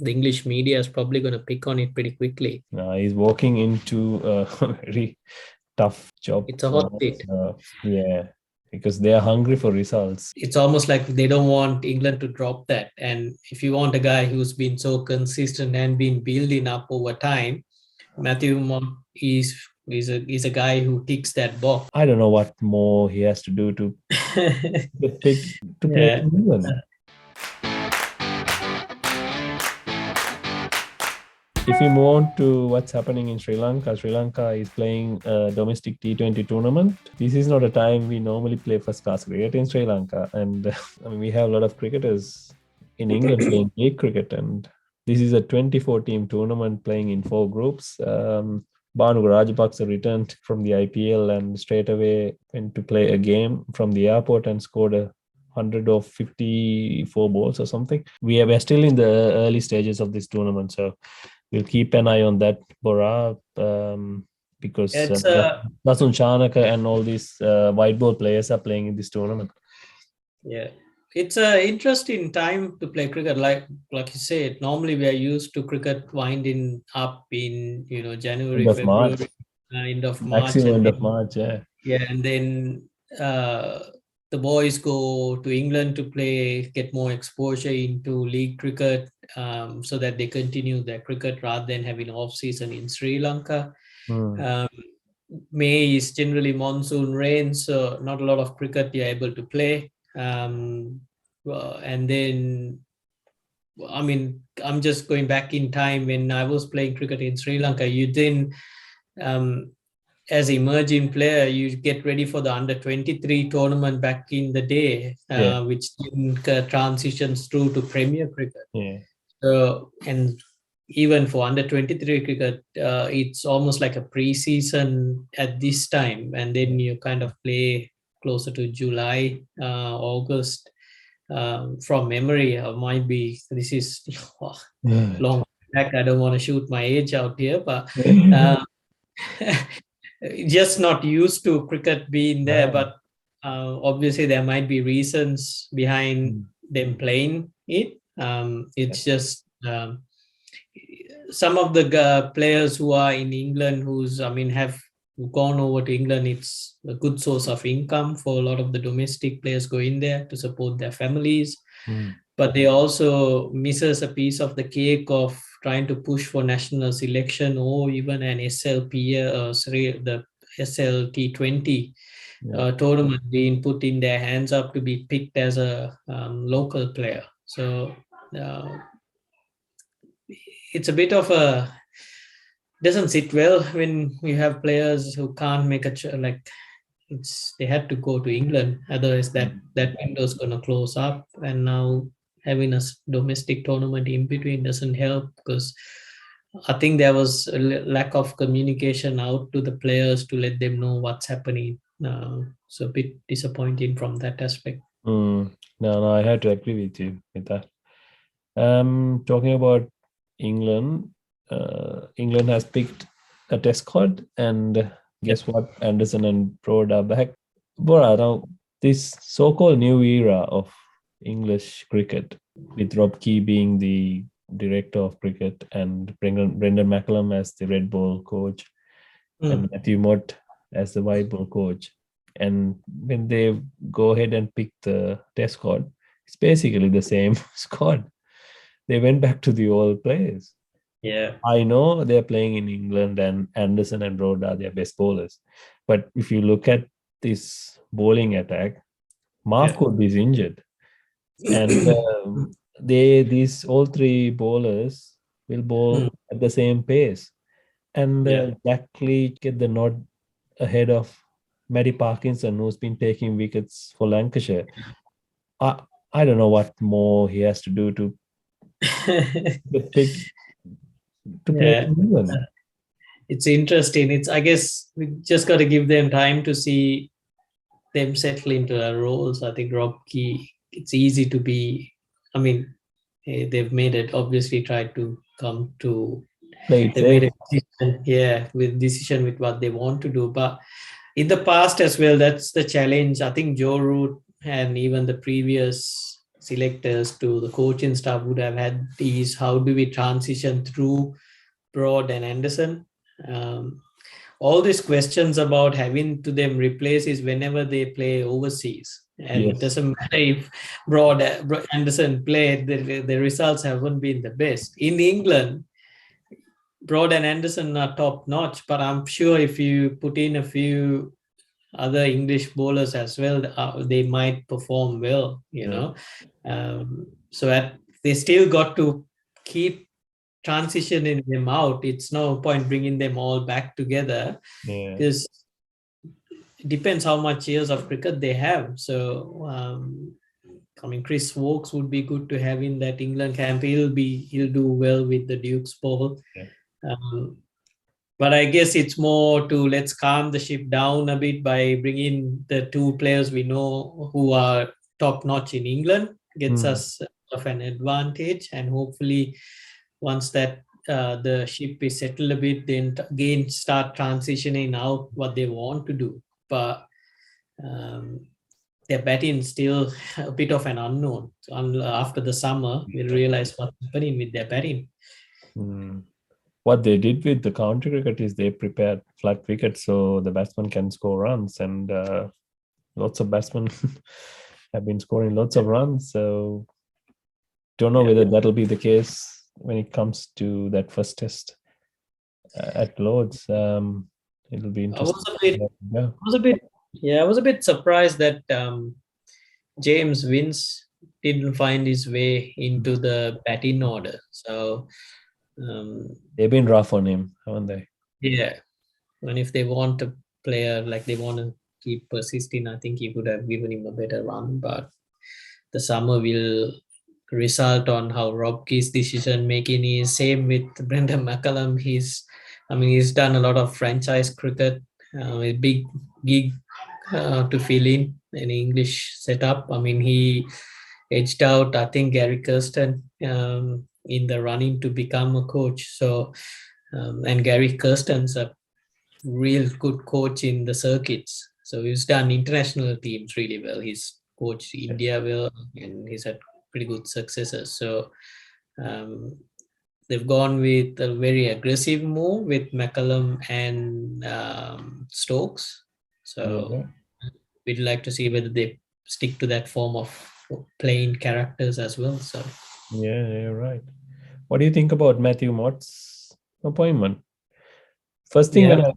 the English media is probably going to pick on it pretty quickly. He's walking into a very tough job. It's a hot seat. Yeah, because they are hungry for results. It's almost like they don't want England to drop that. And if you want a guy who's been so consistent and been building up over time, Matthew Mott is a guy who ticks that box. I don't know what more he has to do to get picked to play Yeah. for England. If we move on to what's happening in Sri Lanka, Sri Lanka is playing a domestic T20 tournament. This is not a time we normally play first-class cricket in Sri Lanka. And we have a lot of cricketers in England playing league cricket. And this is a 24-team tournament playing in 4 groups. Bhanuga Rajapaksa returned from the IPL and straight away went to play a game from the airport and scored 154 balls or something. We're still in the early stages of this tournament, so we'll keep an eye on that, Bora, because Nasun Chanaka and all these white ball players are playing in this tournament. Yeah, it's an interesting time to play cricket. Like you said, normally we are used to cricket winding up in January, February, end of March, maximum end of March. Yeah, and then the boys go to England to get more exposure into league cricket, so that they continue their cricket rather than having off season in Sri Lanka. May is generally monsoon rain, so not a lot of cricket you're able to play. And then, I'm just going back in time when I was playing cricket in Sri Lanka. You then, as an emerging player, you get ready for the under-23 tournament back in the day, which then transitions through to Premier cricket. Yeah. And even for under-23 cricket, it's almost like a pre-season at this time, and then you kind of play closer to July, August. From memory, might be this is long back. I don't want to shoot my age out here, but just not used to cricket being there. But obviously, there might be reasons behind them playing it. It's just some of the players who are in England have gone over to England. It's a good source of income for a lot of the domestic players going there to support their families. But they also misses a piece of the cake of trying to push for national selection or even an SLP, the SL T20 tournament being put in their hands up to be picked as a local player. So it's a bit of doesn't sit well when you have players who can't make they had to go to England, otherwise that window is going to close up, and now having a domestic tournament in between doesn't help, because I think there was a lack of communication out to the players to let them know what's happening. So a bit disappointing from that aspect. No, I had to agree with you with that. Talking about England, England has picked a test squad, and guess what? Anderson and Broad are back. Bora, now this so-called new era of English cricket, with Rob Key being the director of cricket and Brendan McCullum as the red ball coach and Matthew Mott as the white ball coach. And when they go ahead and pick the test squad, it's basically the same squad. They went back to the old players. Yeah, I know they're playing in England and Anderson and Broad are their best bowlers. But if you look at this bowling attack, Mark Wood is injured. And these all 3 bowlers will bowl at the same pace. And Jack Leach get the nod ahead of Matty Parkinson, who's been taking wickets for Lancashire. I don't know what more he has to do to get picked to play in England. It's interesting. I guess we just got to give them time to see them settle into their roles. I think Rob Key, it's easy to be. They've made it. Obviously, tried to come to. They made a decision with what they want to do. But in the past as well, that's the challenge. I think Joe Root and even the previous selectors to the coaching staff would have had is how do we transition through Broad and Anderson. All these questions about having to them replace is whenever they play overseas, and it Yes. doesn't matter if Broad Anderson played, the results haven't been the best. In England, Broad and Anderson are top notch, but I'm sure if you put in a few other English bowlers as well, they might perform well, you Yeah. know. They still got to keep transitioning them out. It's no point bringing them all back together Yeah. because it depends how much years of cricket they have. So, I mean, Chris Wokes would be good to have in that England camp. He'll do well with the Duke's ball. Yeah. Um, but I guess it's more to let's calm the ship down a bit by bringing the two players we know who are top notch in England, gets us of an advantage, and hopefully once that the ship is settled a bit, then again start transitioning out what they want to do. But um, their batting still a bit of an unknown. So after the summer, we'll realize what's happening with their batting. What they did with the county cricket is they prepared flat wickets so the batsman can score runs, and lots of batsmen have been scoring lots of runs. So don't know whether that'll be the case when it comes to that first test at Lords. It'll be interesting. I was a bit surprised that James Vince didn't find his way into the batting order. So they've been rough on him, haven't they? Yeah, and if they want a player like they want to keep persisting, I think he would have given him a better run. But the summer will result on how Rob Key's decision making is. Same with Brendan McCullum. He's done a lot of franchise cricket, a big gig to fill in an English setup. I mean, he edged out, I think, Gary Kirsten in the running to become a coach. So, and Gary Kirsten's a real good coach in the circuits. So he's done international teams really well. He's coached India well, and he's had pretty good successes. So they've gone with a very aggressive move with McCullum and Stokes. So we'd like to see whether they stick to that form of playing characters as well. So yeah, right. What do you think about Matthew Mott's appointment? First thing when I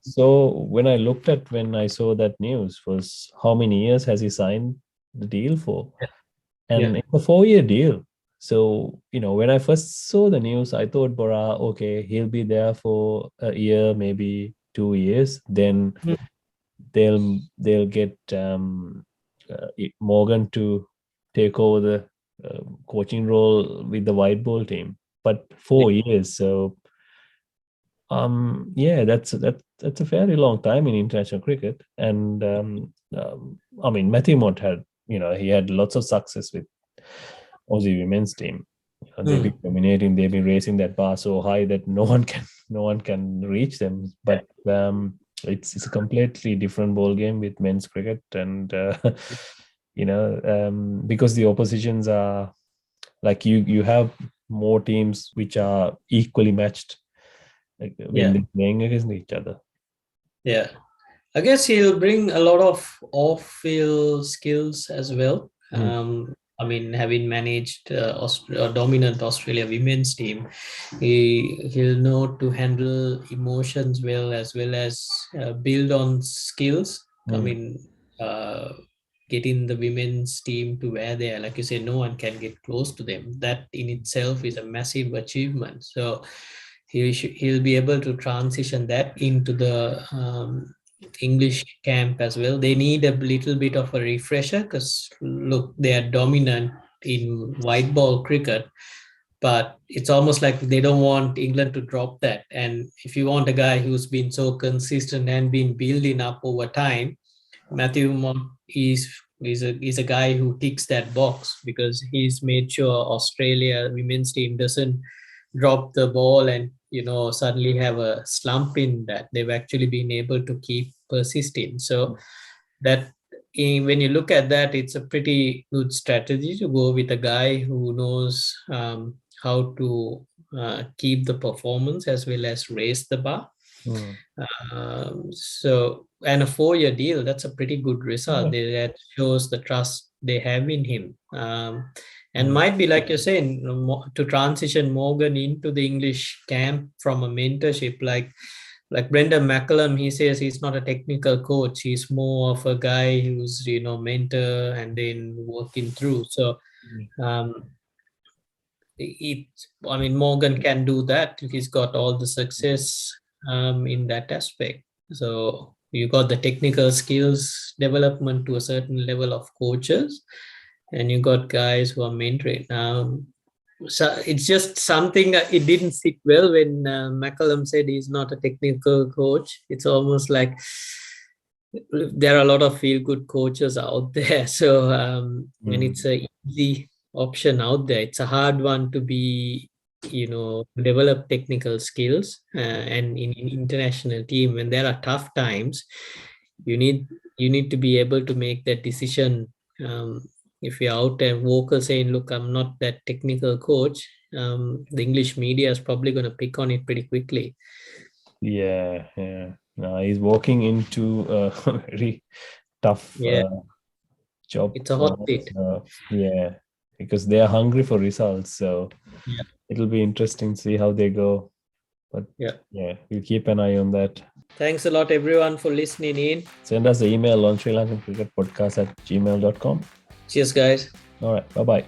saw that news was how many years has he signed the deal for? And it's a 4-year deal. So, when I first saw the news, I thought, Bora, okay, he'll be there for a year, maybe 2 years. Then they'll get Morgan to take over the coaching role with the white ball team. But 4 years, so that's a fairly long time in international cricket. And Matthew Mott had he had lots of success with Aussie women's team. They've been dominating. They've been raising that bar so high that no one can reach them. But it's a completely different ball game with men's cricket, and because the oppositions are like you have more teams which are equally matched when they're playing against each other. Yeah, I guess he'll bring a lot of off-field skills as well. Having managed a dominant Australia women's team, he'll know to handle emotions well as build on skills. Getting the women's team to where they are, like you say, no one can get close to them. That in itself is a massive achievement. So he'll be able to transition that into the English camp as well. They need a little bit of a refresher because look, they are dominant in white ball cricket, but it's almost like they don't want England to drop that. And if you want a guy who's been so consistent and been building up over time, Matthew Mott is a guy who ticks that box because he's made sure Australia women's team doesn't drop the ball and suddenly have a slump in that. They've actually been able to keep persisting. So that when you look at that, it's a pretty good strategy to go with a guy who knows how to keep the performance as well as raise the bar. So, and a 4-year deal, that's a pretty good result. That shows the trust they have in him. And might be, like you're saying, to transition Morgan into the English camp from a mentorship, like Brendan McCullum, he says he's not a technical coach. He's more of a guy who's, mentor and then working through. So, Morgan can do that. He's got all the success in that aspect. So you got the technical skills development to a certain level of coaches, and you got guys who are mentoring. So it's just something it didn't sit well when McCullum said he's not a technical coach. It's almost like there are a lot of feel-good coaches out there. So and it's a easy option out there. It's a hard one to be, develop technical skills, and in international team, when there are tough times, you need to be able to make that decision. If you're out there vocal saying, look, I'm not that technical coach, the English media is probably going to pick on it pretty quickly. Yeah. No, he's walking into a very tough job. It's a hot seat. Because they are hungry for results. So it'll be interesting to see how they go. But we'll keep an eye on that. Thanks a lot, everyone, for listening in. Send us an email on srilankancricketpodcast@gmail.com. Cheers, guys. All right. Bye-bye.